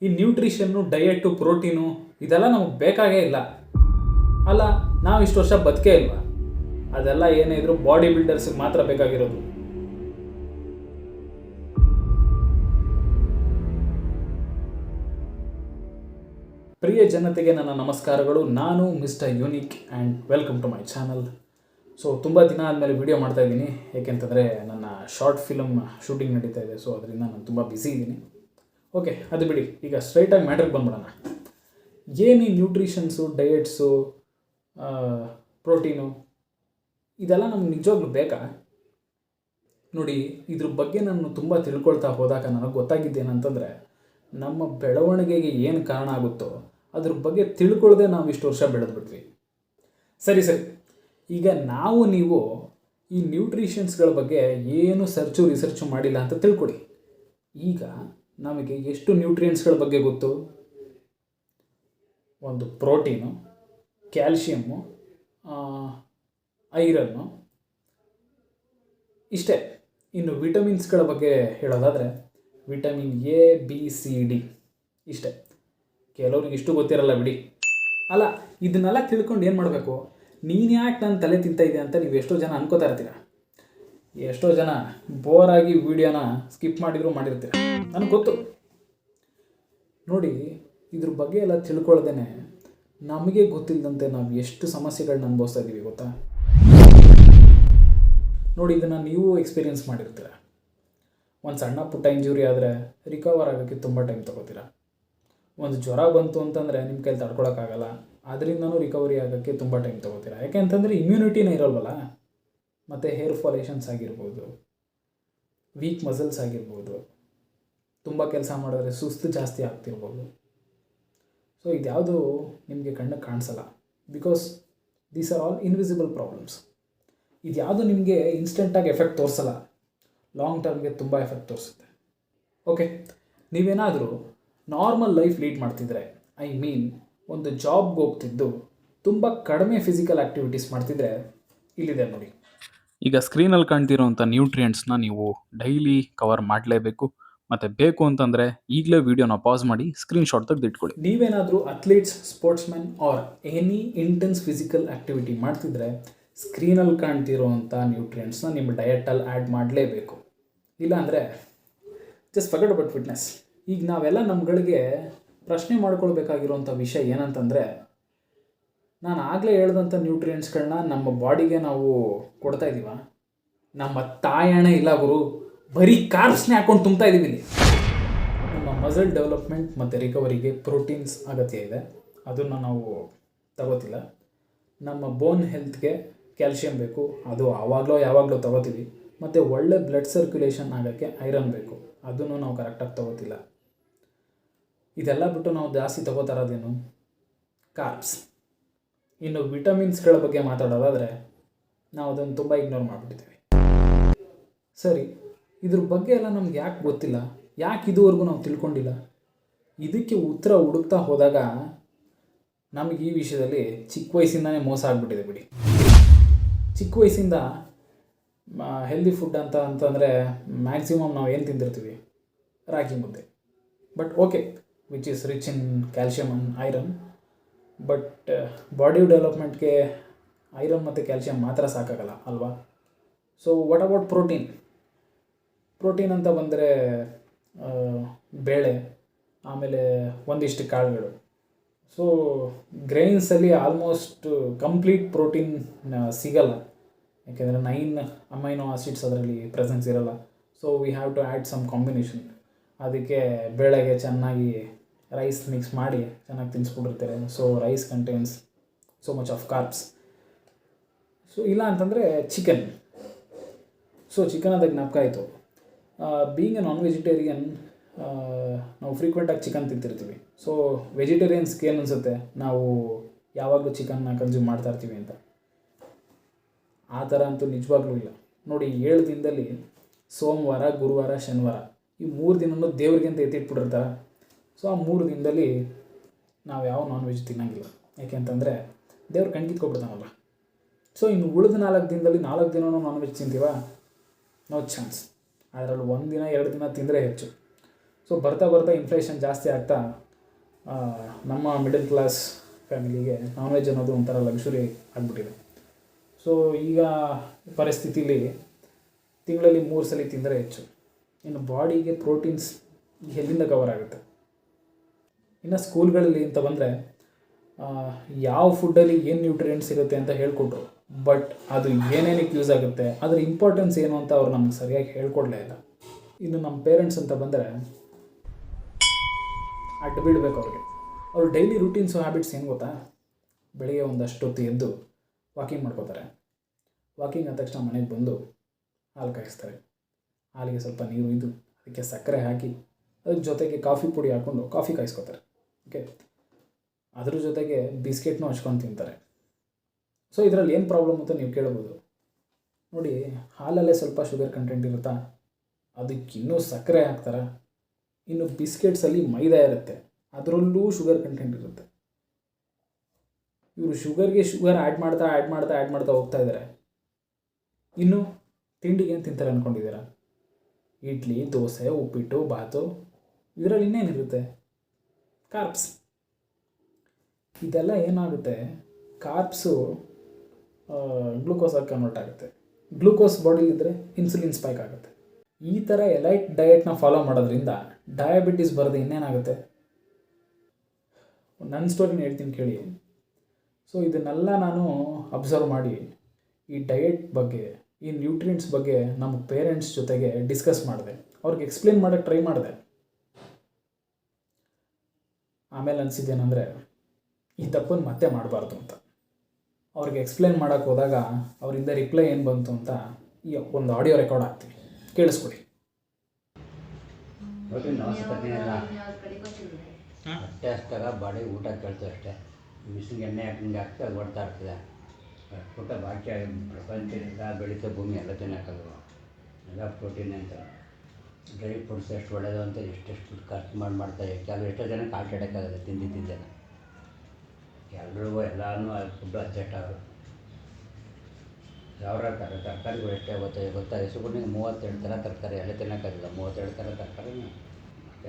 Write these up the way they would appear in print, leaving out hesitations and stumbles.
ಈ ನ್ಯೂಟ್ರಿಷನ್ನು, diet, protein ಇದೆಲ್ಲ ನಮಗೆ ಬೇಕಾಗೇ ಇಲ್ಲ ಅಲ್ಲ. ನಾವು ಇಷ್ಟು ವರ್ಷ ಬದುಕೇ ಇಲ್ವಾ? ಅದೆಲ್ಲ ಏನೇ ಇದ್ರೂ ಬಾಡಿ ಬಿಲ್ಡರ್ಸ್ಗೆ ಮಾತ್ರ ಬೇಕಾಗಿರೋದು. ಪ್ರಿಯ ಜನತೆಗೆ ನನ್ನ ನಮಸ್ಕಾರಗಳು. ನಾನು mister unique and welcome to my channel. So ತುಂಬ ದಿನ ಆದಮೇಲೆ ವೀಡಿಯೋ ಮಾಡ್ತಾಯಿದ್ದೀನಿ, ಏಕೆಂತಂದರೆ ನನ್ನ ಶಾರ್ಟ್ ಫಿಲಮ್ ಶೂಟಿಂಗ್ ನಡೀತಾ ಇದೆ. ಸೊ ಅದರಿಂದ ನಾನು ತುಂಬ ಬ್ಯುಸಿ ಇದ್ದೀನಿ. ಓಕೆ, ಅದು ಬಿಡಿ. ಈಗ ಸ್ಟ್ರೈಟಾಗಿ ಮ್ಯಾಟ್ರಿಗೆ ಬಂದ್ಬಿಡೋಣ. ಏನು ಈ ನ್ಯೂಟ್ರಿಷನ್ಸು, ಡಯಟ್ಸು, ಪ್ರೋಟೀನು ಇದೆಲ್ಲ ನಮ್ಗೆ ನಿಜವಾಗ್ಲೂ ಬೇಕಾ? ನೋಡಿ, ಇದ್ರ ಬಗ್ಗೆ ನಾನು ತುಂಬ ತಿಳ್ಕೊಳ್ತಾ ಹೋದಾಗ ನನಗೆ ಗೊತ್ತಾಗಿದ್ದೇನಂತಂದರೆ, ನಮ್ಮ ಬೆಳವಣಿಗೆಗೆ ಏನು ಕಾರಣ ಆಗುತ್ತೋ ಅದ್ರ ಬಗ್ಗೆ ತಿಳ್ಕೊಳ್ಳದೆ ನಾವು ಇಷ್ಟು ವರ್ಷ ಬೆಳೆದ್ಬಿಟ್ವಿ. ಸರಿ, ಈಗ ನೀವು ಈ ನ್ಯೂಟ್ರಿಷನ್ಸ್ಗಳ ಬಗ್ಗೆ ಏನು ರಿಸರ್ಚು ಮಾಡಿಲ್ಲ ಅಂತ ತಿಳ್ಕೊಳ್ಳಿ. ಈಗ ನಮಗೆ ಎಷ್ಟು ನ್ಯೂಟ್ರಿಯೆಂಟ್ಸ್ಗಳ ಬಗ್ಗೆ ಗೊತ್ತು? ಒಂದು ಪ್ರೋಟೀನು, ಕ್ಯಾಲ್ಶಿಯಮ್ಮು, ಐರನ್ನು, ಇಷ್ಟೇ. ಇನ್ನು ವಿಟಮಿನ್ಸ್ಗಳ ಬಗ್ಗೆ ಹೇಳೋದಾದರೆ vitamin A, B, C, D ಇಷ್ಟೇ. ಕೆಲವ್ರಿಗೆ ಇಷ್ಟು ಗೊತ್ತಿರಲ್ಲ ಬಿಡಿ. ಅಲ್ಲ, ಇದನ್ನೆಲ್ಲ ತಿಳ್ಕೊಂಡು ಏನು ಮಾಡಬೇಕು? ನೀನು ಯಾಕೆ ನನ್ನ ತಲೆ ತಿಂತಾಯಿದೆ ಅಂತ ನೀವು ಎಷ್ಟೋ ಜನ ಅನ್ಕೋತಾ ಇರ್ತೀರ. ಎಷ್ಟೋ ಜನ ಬೋರಾಗಿ ವೀಡಿಯೋನ ಸ್ಕಿಪ್ ಮಾಡಿರ್ತೀರ, ನನಗೆ ಗೊತ್ತು. ನೋಡಿ, ಇದ್ರ ಬಗ್ಗೆ ಎಲ್ಲ ತಿಳ್ಕೊಳ್ದೇನೆ ನಮಗೆ ಗೊತ್ತಿಲ್ಲದಂತೆ ನಾವು ಎಷ್ಟು ಸಮಸ್ಯೆಗಳನ್ನ ಅನುಭವಿಸ್ತಾ ಇದ್ದೀವಿ ಗೊತ್ತಾ? ನೋಡಿ, ಇದನ್ನು ನೀವು ಎಕ್ಸ್ಪೀರಿಯೆನ್ಸ್ ಮಾಡಿರ್ತೀರ. ಒಂದು ಸಣ್ಣ ಪುಟ್ಟ ಇಂಜುರಿ ಆದರೆ ರಿಕವರ್ ಆಗೋಕ್ಕೆ ತುಂಬ ಟೈಮ್ ತೊಗೋತೀರ. ಒಂದು ಜ್ವರ ಬಂತು ಅಂತಂದರೆ ನಿಮ್ಮ ಕೈಲಿ ತಡ್ಕೊಳಕ್ಕಾಗಲ್ಲ, ಅದರಿಂದನೂ ರಿಕವರಿ ಆಗೋಕ್ಕೆ ತುಂಬ ಟೈಮ್ ತೊಗೋತೀರ. ಯಾಕೆ ಅಂತಂದರೆ ಇಮ್ಯುನಿಟಿನೇ ಇರೋಲ್ವಲ್ಲ. ಮತ್ತು ಹೇರ್ ಫಾಲೇಷನ್ಸ್ ಆಗಿರ್ಬೋದು, ವೀಕ್ ಮಸಲ್ಸ್ ಆಗಿರ್ಬೋದು, ತುಂಬ ಕೆಲಸ ಮಾಡಿದ್ರೆ ಸುಸ್ತು ಜಾಸ್ತಿ ಆಗ್ತಿರ್ಬೋದು. ಸೊ ಇದ್ಯಾವುದು ನಿಮಗೆ ಕಣ್ಣಿಗೆ ಕಾಣಿಸಲ್ಲ, because these are all invisible problems. ಇದ್ಯಾವುದು ನಿಮಗೆ ಇನ್ಸ್ಟೆಂಟಾಗಿ ಎಫೆಕ್ಟ್ ತೋರಿಸಲ್ಲ, ಲಾಂಗ್ ಟರ್ಮ್ಗೆ ತುಂಬ ಎಫೆಕ್ಟ್ ತೋರಿಸುತ್ತೆ. ಓಕೆ, ನೀವೇನಾದರೂ ನಾರ್ಮಲ್ ಲೈಫ್ ಲೀಡ್ ಮಾಡ್ತಿದ್ರೆ, ಐ ಮೀನ್ ಒಂದು ಜಾಬ್ಗೆ ಹೋಗ್ತಿದ್ದು ತುಂಬ ಕಡಿಮೆ ಫಿಸಿಕಲ್ ಆ್ಯಕ್ಟಿವಿಟೀಸ್ ಮಾಡ್ತಿದ್ರೆ, ಇಲ್ಲಿದೆ ನೋಡಿ. ಈಗ ಸ್ಕ್ರೀನಲ್ಲಿ ಕಾಣ್ತಿರೋಂಥ ನ್ಯೂಟ್ರಿಯೆಂಟ್ಸ್ನ ನೀವು ಡೈಲಿ ಕವರ್ ಮಾಡಲೇಬೇಕು. ಮತ್ತು ಬೇಕು ಅಂತಂದರೆ ಈಗಲೇ ವೀಡಿಯೋನ ಪಾಸ್ ಮಾಡಿ ಸ್ಕ್ರೀನ್ಶಾಟ್ ತೆಗೆದಿಟ್ಕೊಳ್ಳಿ. ನೀವೇನಾದರೂ athletes, sportsmen or any intense physical activity ಮಾಡ್ತಿದ್ರೆ ಸ್ಕ್ರೀನಲ್ಲಿ ಕಾಣ್ತಿರೋವಂಥ ನ್ಯೂಟ್ರಿಯೆಂಟ್ಸ್ನ ನಿಮ್ಮ ಡಯಟಲ್ಲಿ ಆ್ಯಡ್ ಮಾಡಲೇಬೇಕು. ಇಲ್ಲಾಂದರೆ ಜಸ್ಟ್ ಫರ್ಗೆಟ್ ಅಬೌಟ್ ಫಿಟ್ನೆಸ್. ಈಗ ನಾವೆಲ್ಲ ನಮ್ಮಗಳಿಗೆ ಪ್ರಶ್ನೆ ಮಾಡ್ಕೊಳ್ಬೇಕಾಗಿರೋಂಥ ವಿಷಯ ಏನಂತಂದರೆ, ನಾನು ಆಗಲೇ ಹೇಳ್ದಂಥ ನ್ಯೂಟ್ರಿಯೆಂಟ್ಸ್ಗಳನ್ನ ನಮ್ಮ ಬಾಡಿಗೆ ನಾವು ಕೊಡ್ತಾ ಇದ್ದೀವ? ನಮ್ಮ ತಾಯಣೆ ಇಲ್ಲ ಗುರು, ಬರೀ ಕಾರ್ಬ್ಸ್ನೇ ಹಾಕ್ಕೊಂಡು ತುಂಬ್ತಾ ಇದ್ದೀವಿ ಇಲ್ಲಿ. ನಮ್ಮ ಮಸಲ್ ಡೆವಲಪ್ಮೆಂಟ್ ಮತ್ತು ರಿಕವರಿಗೆ ಪ್ರೋಟೀನ್ಸ್ ಅಗತ್ಯ ಇದೆ, ಅದನ್ನು ನಾವು ತಗೋತಿಲ್ಲ. ನಮ್ಮ ಬೋನ್ ಹೆಲ್ತ್ಗೆ ಕ್ಯಾಲ್ಶಿಯಂ ಬೇಕು, ಅದು ಯಾವಾಗಲೂ ತಗೋತೀವಿ. ಮತ್ತು ಒಳ್ಳೆ ಬ್ಲಡ್ ಸರ್ಕ್ಯುಲೇಷನ್ ಆಗೋಕ್ಕೆ ಐರನ್ ಬೇಕು, ಅದನ್ನು ನಾವು ಕರೆಕ್ಟಾಗಿ ತಗೋತಿಲ್ಲ. ಇದೆಲ್ಲ ಬಿಟ್ಟು ನಾವು ಜಾಸ್ತಿ ತಗೋತಾ ಇರೋದೇನು? ಕಾರ್ಬ್ಸ್. ಇನ್ನು ವಿಟಮಿನ್ಸ್ಗಳ ಬಗ್ಗೆ ಮಾತಾಡೋದಾದರೆ ನಾವು ಅದನ್ನು ತುಂಬ ಇಗ್ನೋರ್ ಮಾಡಿಬಿಟ್ಟಿದ್ದೀವಿ. ಸರಿ, ಇದ್ರ ಬಗ್ಗೆ ಎಲ್ಲ ನಮ್ಗೆ ಯಾಕೆ ಗೊತ್ತಿಲ್ಲ? ಯಾಕೆ ಇದುವರೆಗೂ ನಾವು ತಿಳ್ಕೊಂಡಿಲ್ಲ? ಇದಕ್ಕೆ ಉತ್ತರ ಹುಡುಕ್ತಾ ಹೋದಾಗ ನಮಗೆ ಈ ವಿಷಯದಲ್ಲಿ ಚಿಕ್ಕ ವಯಸ್ಸಿಂದನೇ ಮೋಸ ಆಗಿಬಿಟ್ಟಿದೆ ಬಿಡಿ. ಚಿಕ್ಕ ವಯಸ್ಸಿಂದ ಹೆಲ್ದಿ ಫುಡ್ ಅಂತಂದರೆ ಮ್ಯಾಕ್ಸಿಮಮ್ ನಾವು ಏನು ತಿಂದಿರ್ತೀವಿ? ರಾಗಿ ಮುದ್ದೆ. But okay, which is rich in calcium and iron. But body ಡೆವಲಪ್ಮೆಂಟ್ಗೆ ಐರನ್ ಮತ್ತು ಕ್ಯಾಲ್ಶಿಯಂ ಮಾತ್ರ ಸಾಕಾಗಲ್ಲ ಅಲ್ವಾ? ಸೊ ವಾಟ್ ಅಬೌಟ್ ಪ್ರೋಟೀನ್ ಅಂತ ಬಂದರೆ ಬೇಳೆ, ಆಮೇಲೆ ಒಂದಿಷ್ಟು ಕಾಳುಗಳು. ಸೊ ಗ್ರೈನ್ಸಲ್ಲಿ ಆಲ್ಮೋಸ್ಟ್ ಕಂಪ್ಲೀಟ್ ಪ್ರೋಟೀನ್ ಸಿಗಲ್ಲ, ಯಾಕೆಂದರೆ 9 ಅಮೈನೋ ಆಸಿಡ್ಸ್ ಅದರಲ್ಲಿ ಪ್ರೆಸೆನ್ಸ್ ಇರಲ್ಲ. So we have to add some combination. ಅದಕ್ಕೆ ಬೇಳೆಗೆ ಚೆನ್ನಾಗಿ ರೈಸ್ ಮಿಕ್ಸ್ ಮಾಡಿ ಚೆನ್ನಾಗಿ ತಿನ್ನಿಸ್ಬಿಟ್ಟಿರ್ತಾರೆ. So rice contains so much of carbs. So ಇಲ್ಲ ಅಂತಂದರೆ ಚಿಕನ್. ಸೊ ಚಿಕನ್ ಅದಾಗ ಜ್ಞಾಪಕ ಆಯಿತು, ಬೀಯಿಂಗ್ ಎ ನಾನ್ ವೆಜಿಟೇರಿಯನ್ ನಾವು ಫ್ರೀಕ್ವೆಂಟಾಗಿ ಚಿಕನ್ ತಿಂತಿರ್ತೀವಿ. ಸೊ ವೆಜಿಟೇರಿಯನ್ಸ್ಗೆ ಏನು ಅನಿಸುತ್ತೆ, ನಾವು ಯಾವಾಗಲೂ ಚಿಕನ್ನ ಕನ್ಸ್ಯೂಮ್ ಮಾಡ್ತಾ ಇರ್ತೀವಿ ಅಂತ. ಆ ಥರ ಅಂತೂ ನಿಜವಾಗ್ಲೂ ಇಲ್ಲ. ನೋಡಿ, 7 ದಿನದಲ್ಲಿ ಸೋಮವಾರ, ಗುರುವಾರ, ಶನಿವಾರ ಈ 3 ದಿನನೂ ದೇವ್ರಿಗೆ ಅಂತ ಎತ್ತಿಟ್ಬಿಟ್ಟಿರ್ತಾರೆ. ಸೊ ಆ 3 ದಿನದಲ್ಲಿ ನಾವು ಯಾವ ನಾನ್ ವೆಜ್ ತಿನ್ನೋಂಗಿಲ್ಲ. ಯಾಕೆ ಅಂತಂದರೆ ದೇವ್ರು ಕಣ್ಕಿತ್ಕೊಬಿಡ್ತಾನಲ್ಲ. ಸೊ ಇನ್ನು ಉಳಿದ 4 ದಿನದಲ್ಲಿ 4 ದಿನವೂ ನಾನ್ ವೆಜ್ ತಿಂತೀವ? No chance. ಅದರಲ್ಲಿ 1 ದಿನ 2 ದಿನ ತಿಂದರೆ ಹೆಚ್ಚು. ಸೊ ಬರ್ತಾ ಬರ್ತಾ ಇನ್ಫ್ಲೇಷನ್ ಜಾಸ್ತಿ ಆಗ್ತಾ ಆ, ನಮ್ಮ ಮಿಡಲ್ ಕ್ಲಾಸ್ ಫ್ಯಾಮಿಲಿಗೆ ನಾನ್ ವೆಜ್ ಅನ್ನೋದು ಒಂಥರ ಲಕ್ಸುರಿ ಆಗಿಬಿಟ್ಟಿದೆ. ಸೊ ಈಗ ಪರಿಸ್ಥಿತಿಲಿ ತಿಂಗಳಲ್ಲಿ 3 ಸಲ ತಿಂದರೆ ಹೆಚ್ಚು. ಇನ್ನು ಬಾಡಿಗೆ ಪ್ರೋಟೀನ್ಸ್ ಎಲ್ಲಿಂದ ಕವರ್ ಆಗುತ್ತೆ? ಇನ್ನು ಸ್ಕೂಲ್ಗಳಲ್ಲಿ ಅಂತ ಬಂದರೆ ಯಾವ ಫುಡ್ಡಲ್ಲಿ ಏನು ನ್ಯೂಟ್ರಿಯೆಂಟ್ಸ್ ಇರುತ್ತೆ ಅಂತ ಹೇಳ್ಕೊಟ್ರು, ಬಟ್ ಅದು ಏನೇನಕ್ಕೆ ಯೂಸ್ ಆಗುತ್ತೆ, ಅದರ ಇಂಪಾರ್ಟೆನ್ಸ್ ಏನು ಅಂತ ಅವ್ರು ನಮ್ಗೆ ಸರಿಯಾಗಿ ಹೇಳ್ಕೊಡ್ಲೇ ಇಲ್ಲ. ಇನ್ನು ನಮ್ಮ ಪೇರೆಂಟ್ಸ್ ಅಂತ ಬಂದರೆ ಅಡ್ಡ ಬೀಳಬೇಕು ಅವ್ರಿಗೆ. ಅವ್ರ ಡೈಲಿ ರೂಟೀನ್ಸು ಹ್ಯಾಬಿಟ್ಸ್ ಏನು ಗೊತ್ತಾ? ಬೆಳಿಗ್ಗೆ ಒಂದಷ್ಟೊತ್ತು ಎದ್ದು ವಾಕಿಂಗ್ ಮಾಡ್ಕೋತಾರೆ. ವಾಕಿಂಗ್ ಆದ ತಕ್ಷಣ ಮನೆಗೆ ಬಂದು ಹಾಲು ಕಾಯಿಸ್ತಾರೆ. ಹಾಲಿಗೆ ಸ್ವಲ್ಪ ನೀರು ಇದ್ದು ಅದಕ್ಕೆ ಸಕ್ಕರೆ ಹಾಕಿ ಅದ್ರ ಜೊತೆಗೆ ಕಾಫಿ ಪುಡಿ ಹಾಕ್ಕೊಂಡು ಕಾಫಿ ಕಾಯಿಸ್ಕೋತಾರೆ. ಓಕೆ, ಅದ್ರ ಜೊತೆಗೆ ಬಿಸ್ಕೆಟ್ನೂ ಹಚ್ಕೊಂಡು ತಿಂತಾರೆ. ಸೊ ಇದರಲ್ಲಿ ಏನು ಪ್ರಾಬ್ಲಮ್ ಅಂತ ನೀವು ಕೇಳ್ಬೋದು. ನೋಡಿ, ಹಾಲಲ್ಲೇ ಸ್ವಲ್ಪ ಶುಗರ್ ಕಂಟೆಂಟ್ ಇರುತ್ತಾ, ಅದಕ್ಕಿನ್ನೂ ಸಕ್ಕರೆ ಹಾಕ್ತಾರೆ. ಇನ್ನು ಬಿಸ್ಕೆಟ್ಸಲ್ಲಿ ಮೈದಾ ಇರುತ್ತೆ, ಅದರಲ್ಲೂ ಶುಗರ್ ಕಂಟೆಂಟ್ ಇರುತ್ತೆ. ಇವರು ಶುಗರ್ಗೆ ಶುಗರ್ ಆ್ಯಡ್ ಮಾಡ್ತಾ ಹೋಗ್ತಾ ಇದ್ದಾರೆ. ಇನ್ನು ತಿಂಡಿಗೆ ಏನು ತಿಂತಾರೆ ಅಂದ್ಕೊಂಡಿದ್ದೀರಾ? ಇಡ್ಲಿ, ದೋಸೆ, ಉಪ್ಪಿಟ್ಟು, ಬಾತು, ಇದರಲ್ಲಿ ಇನ್ನೇನಿರುತ್ತೆ? ಕಾರ್ಬ್ಸ್. ಇದೆಲ್ಲ ಏನಾಗುತ್ತೆ, ಕಾರ್ಬ್ಸು ಗ್ಲೂಕೋಸಾಗಿ ಕನ್ವರ್ಟ್ ಆಗುತ್ತೆ. ಗ್ಲೂಕೋಸ್ ಬಾಡಿಲಿದ್ದರೆ ಇನ್ಸುಲಿನ್ ಸ್ಪೈಕ್ ಆಗುತ್ತೆ. ಈ ಥರ ಎಲೈಟ್ ಡಯೆಟ್ನ ಫಾಲೋ ಮಾಡೋದ್ರಿಂದ ಡಯಾಬಿಟಿಸ್ ಬರೋದು ಇನ್ನೇನಾಗುತ್ತೆ? ನನ್ನ ಸ್ಟೋರಿನ ಹೇಳ್ತೀನಿ ಕೇಳಿ. ಸೊ ಇದನ್ನೆಲ್ಲ ನಾನು ಅಬ್ಸರ್ವ್ ಮಾಡಿ ಈ ಡಯೆಟ್ ಬಗ್ಗೆ, ಈ ನ್ಯೂಟ್ರಿಯೆಂಟ್ಸ್ ಬಗ್ಗೆ ನಮ್ಮ ಪೇರೆಂಟ್ಸ್ ಜೊತೆಗೆ ಡಿಸ್ಕಸ್ ಮಾಡಿದೆ. ಅವ್ರಿಗೆ ಎಕ್ಸ್ಪ್ಲೇನ್ ಮಾಡೋಕ್ಕೆ ಟ್ರೈ ಮಾಡಿದೆ. ಆಮೇಲೆ ಅನಿಸಿದ್ದೇನೆಂದರೆ ಈ ತಪ್ಪನ್ನು ಮತ್ತೆ ಮಾಡಬಾರ್ದು ಅಂತ. ಅವ್ರಿಗೆ ಎಕ್ಸ್ಪ್ಲೇನ್ ಮಾಡೋಕ್ಕೆ ಹೋದಾಗ ಅವರಿಂದ ರಿಪ್ಲೈ ಏನು ಬಂತು ಅಂತ ಈ ಒಂದು ಆಡಿಯೋ ರೆಕಾರ್ಡ್ ಆಗ್ತೀವಿ, ಕೇಳಿಸ್ಕೊಡಿ. ಪ್ರೋಟೀನ್ ಅವಶ್ಯಕತೆ ಇಲ್ಲ, ಹೊಟ್ಟೆ ಅಷ್ಟಾಗ ಬಾಡಿ ಊಟ ಕೇಳ್ತದೆ ಅಷ್ಟೇ. ಬಿಸಿಲಿಗೆ ಎಣ್ಣೆ ಹಾಕಿಂಗೆ ಹಾಕ್ತಾ ಓಡ್ತಾ ಇರ್ತದೆ. ಊಟ ಬಾಕಿ ಪ್ರಪಂಚ ಎಲ್ಲ ಬೆಳೀತಾ ಭೂಮಿ ಎಲ್ಲ ತಿನ್ನೋಕ್ಕಲ್ಲ, ಎಲ್ಲ ಪ್ರೋಟೀನ್ ಅಂತ. ಡ್ರೈ ಫ್ರೂಟ್ಸ್ ಎಷ್ಟು ಒಳ್ಳೆಯದು ಅಂತ ಎಷ್ಟೆಷ್ಟು ಖರ್ಚು ಮಾಡ್ತಾರೆ. ಎಷ್ಟೋ ಜನಕ್ಕೆ ಹಾರ್ಟ್ ಅಟ್ಯಾಕ್ ಆಗುತ್ತೆ ತಿಂದಿದ್ದ. ಎಲ್ರಿಗೂ ಎಲ್ಲನೂ ಫುಡ್ಡು ಅಡ್ಜಸ್ಟ್ ಆಗೋದು. ಯಾವ ತರಕಾರಿಗಳು ಎಷ್ಟೇ ಗೊತ್ತಾ ಹೆಸುಗುಣಿಗೆ 32 ಥರ ತರಕಾರಿ ಎಲ್ಲ ತಿನ್ನೋಕ್ಕಾಗಿಲ್ಲ. 32 ಥರ ತರಕಾರಿ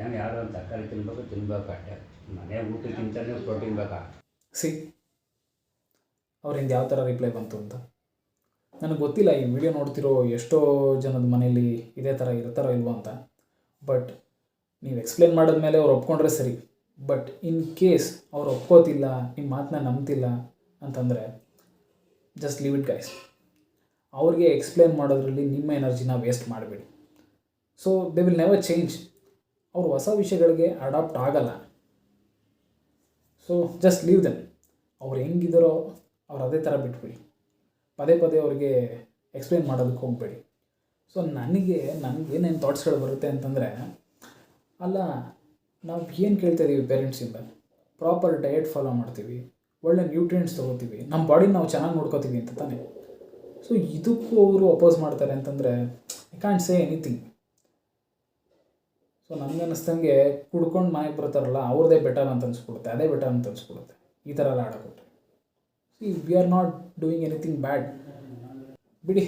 ಏನು ಯಾವುದೋ ಒಂದು ತರಕಾರಿ ತಿನ್ಬೇಕು ಅಷ್ಟೇ. ಮನೆ ಊಟಕ್ಕಿಂತಲೂ ಪ್ರೋಟೀನ್ ಬೇಕಾ? ಅವರಿಂದ ಯಾವ ಥರ ರಿಪ್ಲೈ ಬಂತು ಅಂತ ನನಗೆ ಗೊತ್ತಿಲ್ಲ. ಈ ವಿಡಿಯೋ ನೋಡ್ತಿರೋ ಎಷ್ಟೋ ಜನದ ಮನೇಲಿ ಇದೇ ಥರ ಇರ್ತಾರೋ ಇಲ್ವೋ ಅಂತ. ಬಟ್ ನೀವು ಎಕ್ಸ್ಪ್ಲೇನ್ ಮಾಡಿದ್ಮೇಲೆ ಅವ್ರು ಒಪ್ಕೊಂಡ್ರೆ ಸರಿ. ಬಟ್ ಇನ್ ಕೇಸ್ ಅವ್ರು ಒಪ್ಕೋತಿಲ್ಲ, ನಿಮ್ಮ ಮಾತನ್ನ ನಂಬ್ತಿಲ್ಲ ಅಂತಂದರೆ ಜಸ್ಟ್ ಲೀವ್ ಇಟ್ ಗೈಸ್. ಅವ್ರಿಗೆ ಎಕ್ಸ್ಪ್ಲೇನ್ ಮಾಡೋದ್ರಲ್ಲಿ ನಿಮ್ಮ ಎನರ್ಜಿನ ವೇಸ್ಟ್ ಮಾಡಬೇಡಿ. So they will never change. ಅವರು ಹೊಸ ವಿಷಯಗಳಿಗೆ ಅಡಾಪ್ಟ್ ಆಗಲ್ಲ. So just leave them. ಅವ್ರು ಹೆಂಗಿದ್ದಾರೋ ಅವ್ರು ಅದೇ ಥರ ಬಿಟ್ಬಿಡಿ. ಪದೇ ಅವ್ರಿಗೆ ಎಕ್ಸ್ಪ್ಲೇನ್ ಮಾಡೋದಕ್ಕೆ ಹೋಗಬೇಡಿ. ಸೊ ನನಗೇನೇನು ಥಾಟ್ಸ್ಗಳು ಬರುತ್ತೆ ಅಂತಂದರೆ, ಅಲ್ಲ, ನಾವು ಏನು ಕೇಳ್ತಾ ಇದ್ದೀವಿ ಪೇರೆಂಟ್ಸಿಂದ? ಪ್ರಾಪರ್ ಡಯೆಟ್ ಫಾಲೋ ಮಾಡ್ತೀವಿ, ಒಳ್ಳೆ ನ್ಯೂಟ್ರಿಯೆಂಟ್ಸ್ ತೊಗೋತೀವಿ, ನಮ್ಮ ಬಾಡಿನ ನಾವು ಚೆನ್ನಾಗಿ ನೋಡ್ಕೋತೀವಿ ಅಂತ ತಾನೇ. ಸೊ ಇದಕ್ಕೂ ಅವರು ಅಪೋಸ್ ಮಾಡ್ತಾರೆ ಅಂತಂದರೆ I can't say anything. So ನನಗೆ ಅನ್ನಿಸ್ದಂಗೆ ಕುಡ್ಕೊಂಡು ಮನೆಗೆ ಬರ್ತಾರಲ್ಲ, ಅವ್ರದ್ದೇ ಬೆಟರ್ ಅಂತ ಅನ್ಸ್ಬಿಡುತ್ತೆ, ಅದೇ ಬೆಟರ್ ಅಂತ ಅನ್ಸ್ಬಿಡುತ್ತೆ ಈ ಥರ ಎಲ್ಲ ಆಡೋಕ್ಕೊಟ್ರೆ. We are not doing anything bad, ಬಿಡಿ.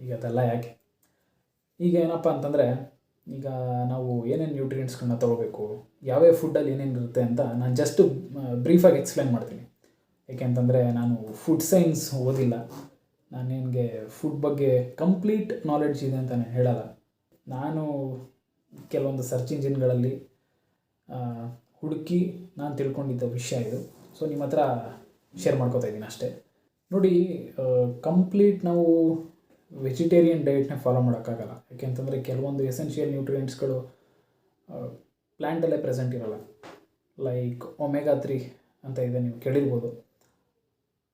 ಈಗ ಅದೆಲ್ಲ ಯಾಕೆ? ಈಗ ಏನಪ್ಪ ಅಂತಂದರೆ, ಈಗ ನಾವು ಏನೇನು ನ್ಯೂಟ್ರಿಯೆಂಟ್ಸ್ಗಳನ್ನ ತೊಗೋಬೇಕು, ಯಾವ್ಯಾವ ಫುಡ್ಡಲ್ಲಿ ಏನೇನು ಇರುತ್ತೆ ಅಂತ ನಾನು ಜಸ್ಟ್ ಬ್ರೀಫಾಗಿ ಎಕ್ಸ್ಪ್ಲೇನ್ ಮಾಡ್ತೀನಿ. ಏಕೆಂತಂದರೆ ನಾನು ಫುಡ್ ಸೈನ್ಸ್ ಓದಿಲ್ಲ. ನಾನು ನಿನಗೆ ಫುಡ್ ಬಗ್ಗೆ ಕಂಪ್ಲೀಟ್ ನಾಲೆಡ್ಜ್ ಇದೆ ಅಂತಲೇ ಹೇಳಲ್ಲ. ನಾನು ಕೆಲವೊಂದು ಸರ್ಚ್ ಇಂಜಿನ್ಗಳಲ್ಲಿ ಹುಡುಕಿ ನಾನು ತಿಳ್ಕೊಂಡಿದ್ದ ವಿಷಯ ಇದು. ಸೊ ನಿಮ್ಮ ಹತ್ರ ಶೇರ್ ಮಾಡ್ಕೋತಾ ಇದ್ದೀನಿ ಅಷ್ಟೇ. ನೋಡಿ, ಕಂಪ್ಲೀಟ್ ನಾವು ವೆಜಿಟೇರಿಯನ್ ಡಯೆಟ್ನ ಫಾಲೋ ಮಾಡೋಕ್ಕಾಗಲ್ಲ. ಯಾಕೆಂತಂದರೆ ಕೆಲವೊಂದು ಎಸೆನ್ಷಿಯಲ್ ನ್ಯೂಟ್ರಿಯೆಂಟ್ಸ್ಗಳು ಪ್ಲ್ಯಾಂಟಲ್ಲೇ ಪ್ರೆಸೆಂಟ್ ಇರೋಲ್ಲ. ಲೈಕ್ ಒಮೆಗಾ 3 ಅಂತ ಇದೆ, ನೀವು ಕೇಳಿರ್ಬೋದು.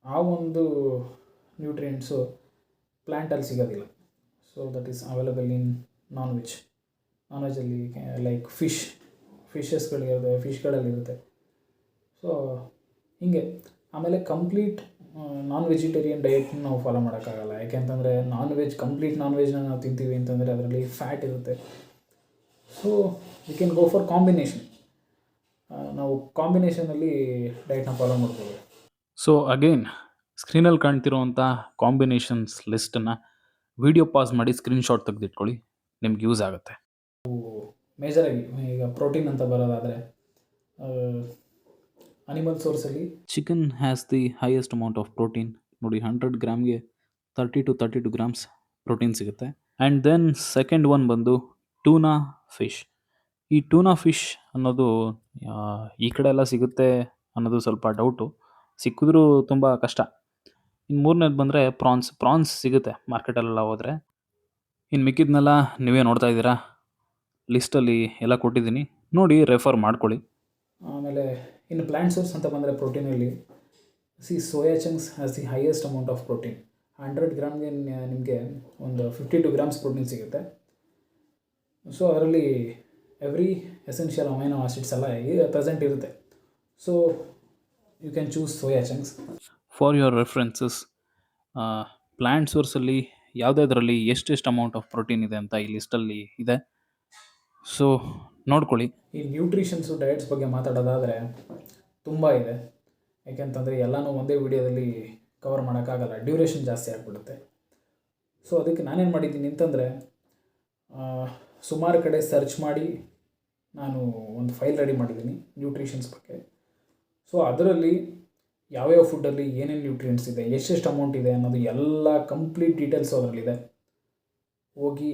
ಆ ಒಂದು ನ್ಯೂಟ್ರಿಯೆಂಟ್ಸು ಪ್ಲ್ಯಾಂಟಲ್ಲಿ ಸಿಗೋದಿಲ್ಲ. So that is available in non ವೆಜ್ಜಲ್ಲಿ ಲೈಕ್ ಫಿಶ್ಗಳಲ್ಲಿರುತ್ತೆ. ಸೊ ಹೀಗೆ ಆಮೇಲೆ ಕಂಪ್ಲೀಟ್ ನಾನ್ ವೆಜಿಟೇರಿಯನ್ ಡಯೆಟ್ನ ನಾವು ಫಾಲೋ ಮಾಡೋಕ್ಕಾಗಲ್ಲ. ಯಾಕೆಂತಂದರೆ ಕಂಪ್ಲೀಟ್ ನಾನ್ ವೆಜ್ನ ನಾವು ತಿಂತೀವಿ ಅಂತಂದರೆ ಅದರಲ್ಲಿ ಫ್ಯಾಟ್ ಇರುತ್ತೆ. So we can go for combination. ನಾವು ಕಾಂಬಿನೇಷನಲ್ಲಿ ಡಯೆಟ್ನ ಫಾಲೋ ಮಾಡ್ಬೋದು. ಸೊ ಅಗೇನ್ ಸ್ಕ್ರೀನಲ್ಲಿ ಕಾಣ್ತಿರೋವಂಥ ಕಾಂಬಿನೇಷನ್ಸ್ ಲಿಸ್ಟನ್ನು ವಿಡಿಯೋ ಪಾಸ್ ಮಾಡಿ ಸ್ಕ್ರೀನ್ಶಾಟ್ ತೆಗೆದಿಟ್ಕೊಳ್ಳಿ, ನಿಮ್ಗೆ ಯೂಸ್ ಆಗುತ್ತೆ. ಮೇಜರಾಗಿ ಈಗ ಪ್ರೋಟೀನ್ ಅಂತ ಬರೋದಾದರೆ ಅನಿಮಲ್ ಸೋರ್ಸಲ್ಲಿ chicken has the highest amount of protein. ನೋಡಿ 100 ಗ್ರಾಮ್ಗೆ 32 ಗ್ರಾಮ್ಸ್ ಪ್ರೋಟೀನ್ ಸಿಗುತ್ತೆ. ಆ್ಯಂಡ್ ದೆನ್ ಸೆಕೆಂಡ್ ಒನ್ ಬಂದು ಟೂನಾ ಫಿಶ್. ಈ ಟೂನಾ ಫಿಶ್ ಅನ್ನೋದು ಈ ಕಡೆ ಎಲ್ಲ ಸಿಗುತ್ತೆ ಅನ್ನೋದು ಸ್ವಲ್ಪ ಡೌಟು, ಸಿಕ್ಕಿದ್ರೂ ತುಂಬ ಕಷ್ಟ. ಇನ್ನು ಮೂರನೇದು ಬಂದರೆ ಪ್ರಾನ್ಸ್ ಸಿಗುತ್ತೆ ಮಾರ್ಕೆಟಲ್ಲೆಲ್ಲ ಹೋದರೆ. ಇನ್ನು ಮಿಕ್ಕಿದ್ನೆಲ್ಲ ನೀವೇ ನೋಡ್ತಾ ಇದ್ದೀರಾ, ಲಿಸ್ಟಲ್ಲಿ ಎಲ್ಲ ಕೊಟ್ಟಿದ್ದೀನಿ, ನೋಡಿ ರೆಫರ್ ಮಾಡ್ಕೊಳ್ಳಿ. ಆಮೇಲೆ ಇನ್ನು ಪ್ಲ್ಯಾಂಟ್ ಸೋರ್ಸ್ ಅಂತ ಬಂದರೆ ಪ್ರೋಟೀನಲ್ಲಿ soya chunks has the highest amount of protein. 100 ಗ್ರಾಮ್ಗೆ ನಿಮಗೆ ಒಂದು 52 ಗ್ರಾಮ್ಸ್ ಪ್ರೋಟೀನ್ ಸಿಗುತ್ತೆ. ಸೊ ಅದರಲ್ಲಿ ಎವ್ರಿ ಎಸೆನ್ಷಿಯಲ್ ಅಮೈನೋ ಆಸಿಡ್ಸ್ ಎಲ್ಲ ಪ್ರೆಸೆಂಟ್ ಇರುತ್ತೆ. So you can choose soya chunks. For your references, plant ಸೋರ್ಸಲ್ಲಿ ಯಾವುದ್ಯಾವುದರಲ್ಲಿ ಎಷ್ಟೆಷ್ಟು ಅಮೌಂಟ್ ಆಫ್ ಪ್ರೋಟೀನ್ ಇದೆ ಅಂತ ಈ ಲಿಸ್ಟಲ್ಲಿ ಇದೆ. ಸೊ ನೋಡ್ಕೊಳ್ಳಿ. ಈ ನ್ಯೂಟ್ರಿಷನ್ಸು ಡಯಟ್ಸ್ ಬಗ್ಗೆ ಮಾತಾಡೋದಾದರೆ ತುಂಬ ಇದೆ. ಯಾಕೆಂತಂದರೆ ಎಲ್ಲನೂ ಒಂದೇ ವಿಡಿಯೋದಲ್ಲಿ ಕವರ್ ಮಾಡೋಕ್ಕಾಗಲ್ಲ, ಡ್ಯೂರೇಷನ್ ಜಾಸ್ತಿ ಆಗಿಬಿಡುತ್ತೆ. ಸೊ ಅದಕ್ಕೆ ನಾನೇನು ಮಾಡಿದ್ದೀನಿ ಅಂತಂದರೆ ಸುಮಾರು ಕಡೆ ಸರ್ಚ್ ಮಾಡಿ ನಾನು ಒಂದು ಫೈಲ್ ರೆಡಿ ಮಾಡಿದ್ದೀನಿ ನ್ಯೂಟ್ರಿಷನ್ಸ್ ಬಗ್ಗೆ. ಸೊ ಅದರಲ್ಲಿ ಯಾವ್ಯಾವ ಫುಡ್ಡಲ್ಲಿ ಏನೇನು ನ್ಯೂಟ್ರಿಯೆಂಟ್ಸ್ ಇದೆ, ಎಷ್ಟೆಷ್ಟು ಅಮೌಂಟ್ ಇದೆ ಅನ್ನೋದು ಎಲ್ಲ ಕಂಪ್ಲೀಟ್ ಡೀಟೇಲ್ಸ್ ಅದರಲ್ಲಿದೆ. ಹೋಗಿ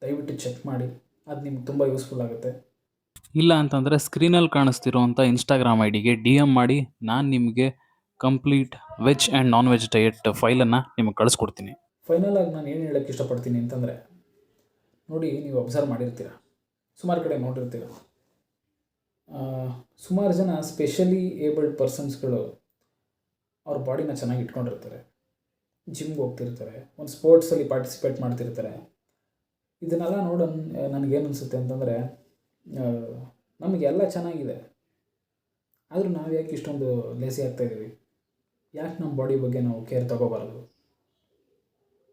ದಯವಿಟ್ಟು ಚೆಕ್ ಮಾಡಿ, ಅದು ನಿಮ್ಗೆ ತುಂಬ ಯೂಸ್ಫುಲ್ ಆಗುತ್ತೆ. ಇಲ್ಲ ಅಂತಂದರೆ ಸ್ಕ್ರೀನಲ್ಲಿ ಕಾಣಿಸ್ತಿರೋವಂಥ ಇನ್ಸ್ಟಾಗ್ರಾಮ್ ಐಡಿಗೆ DM ಮಾಡಿ, ನಾನು ನಿಮಗೆ complete veg and non veg diet ಫೈಲನ್ನು ನಿಮಗೆ ಕಳಿಸ್ಕೊಡ್ತೀನಿ. ಫೈನಲಾಗಿ ನಾನು ಏನು ಹೇಳೋಕ್ಕೆ ಇಷ್ಟಪಡ್ತೀನಿ ಅಂತಂದರೆ, ನೋಡಿ, ನೀವು ಅಬ್ಸರ್ವ್ ಮಾಡಿರ್ತೀರ, ಸುಮಾರು ಕಡೆ ನೋಡಿರ್ತೀರ, ಸುಮಾರು ಜನ ಸ್ಪೆಷಲಿ ಏಬಲ್ಡ್ ಪರ್ಸನ್ಸ್ಗಳು ಅವ್ರ ಬಾಡಿನ ಚೆನ್ನಾಗಿ ಇಟ್ಕೊಂಡಿರ್ತಾರೆ, ಜಿಮ್ಗೆ ಹೋಗ್ತಿರ್ತಾರೆ, ಒಂದು ಸ್ಪೋರ್ಟ್ಸಲ್ಲಿ ಪಾರ್ಟಿಸಿಪೇಟ್ ಮಾಡ್ತಿರ್ತಾರೆ. ಇದನ್ನೆಲ್ಲ ನೋಡಿ ನನಗೇನು ಅನಿಸುತ್ತೆ ಅಂತಂದರೆ, ನಮಗೆಲ್ಲ ಚೆನ್ನಾಗಿದೆ, ಆದರೂ ನಾವು ಯಾಕೆ ಇಷ್ಟೊಂದು ಲೇಸಿ ಆಗ್ತಾಯಿದ್ದೀವಿ? ಯಾಕೆ ನಮ್ಮ ಬಾಡಿ ಬಗ್ಗೆ ನಾವು ಕೇರ್ ತೊಗೋಬಾರ್ದು?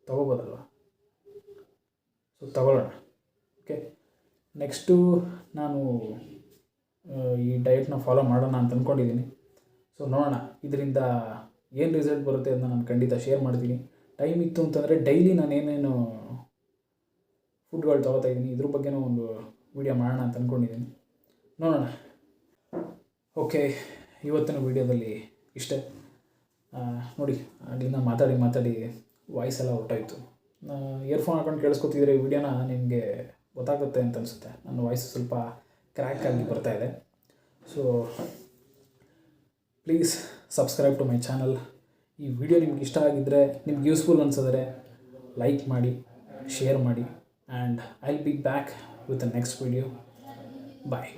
ತೊಗೋಬೋದಲ್ವ? ಸೊ ತಗೊಳ್ಳೋಣ. ಓಕೆ, ನೆಕ್ಸ್ಟು ನಾನು ಈ ಡಯಟ್ನ ಫಾಲೋ ಮಾಡೋಣ ಅಂತ ಅಂದ್ಕೊಂಡಿದ್ದೀನಿ. ಸೊ ನೋಡೋಣ ಇದರಿಂದ ಏನು ರಿಸಲ್ಟ್ ಬರುತ್ತೆ ಅದನ್ನ ನಾನು ಖಂಡಿತ ಶೇರ್ ಮಾಡ್ತೀನಿ. ಟೈಮ್ ಇತ್ತು ಅಂತಂದರೆ ಡೈಲಿ ನಾನು ಏನೇನು ಫುಡ್ಗಳು ತೊಗೋತಾ ಇದ್ದೀನಿ ಇದ್ರ ಬಗ್ಗೆನೂ ಒಂದು ವಿಡಿಯೋ ಮಾಡೋಣ ಅಂತ ಅಂದ್ಕೊಂಡಿದ್ದೀನಿ. ನೋಡೋಣ. ಓಕೆ, ಇವತ್ತಿನ ವಿಡಿಯೋದಲ್ಲಿ ಇಷ್ಟೇ. ನೋಡಿ, ಅಲ್ಲಿಂದ ಮಾತಾಡಿ ವಾಯ್ಸ್ ಎಲ್ಲ ಹೊರಟಾಯಿತು. ಇಯರ್ಫೋನ್ ಹಾಕೊಂಡು ಕೇಳಿಸ್ಕೊತಿದ್ರೆ ಈ ವಿಡಿಯೋನ ನಿಮಗೆ ಗೊತ್ತಾಗುತ್ತೆ ಅಂತ ಅನಿಸುತ್ತೆ. ನನ್ನ ವಾಯ್ಸ್ ಸ್ವಲ್ಪ ಕ್ರ್ಯಾಕ್ ಆಗಿ ಬರ್ತಾಯಿದೆ. So please subscribe to my channel. ಈ ವಿಡಿಯೋ ನಿಮ್ಗೆ ಇಷ್ಟ ಆಗಿದ್ದರೆ, ನಿಮ್ಗೆ ಯೂಸ್ಫುಲ್ ಅನಿಸಿದ್ರೆ ಲೈಕ್ ಮಾಡಿ, ಶೇರ್ ಮಾಡಿ, and I will be back with the next video. Bye.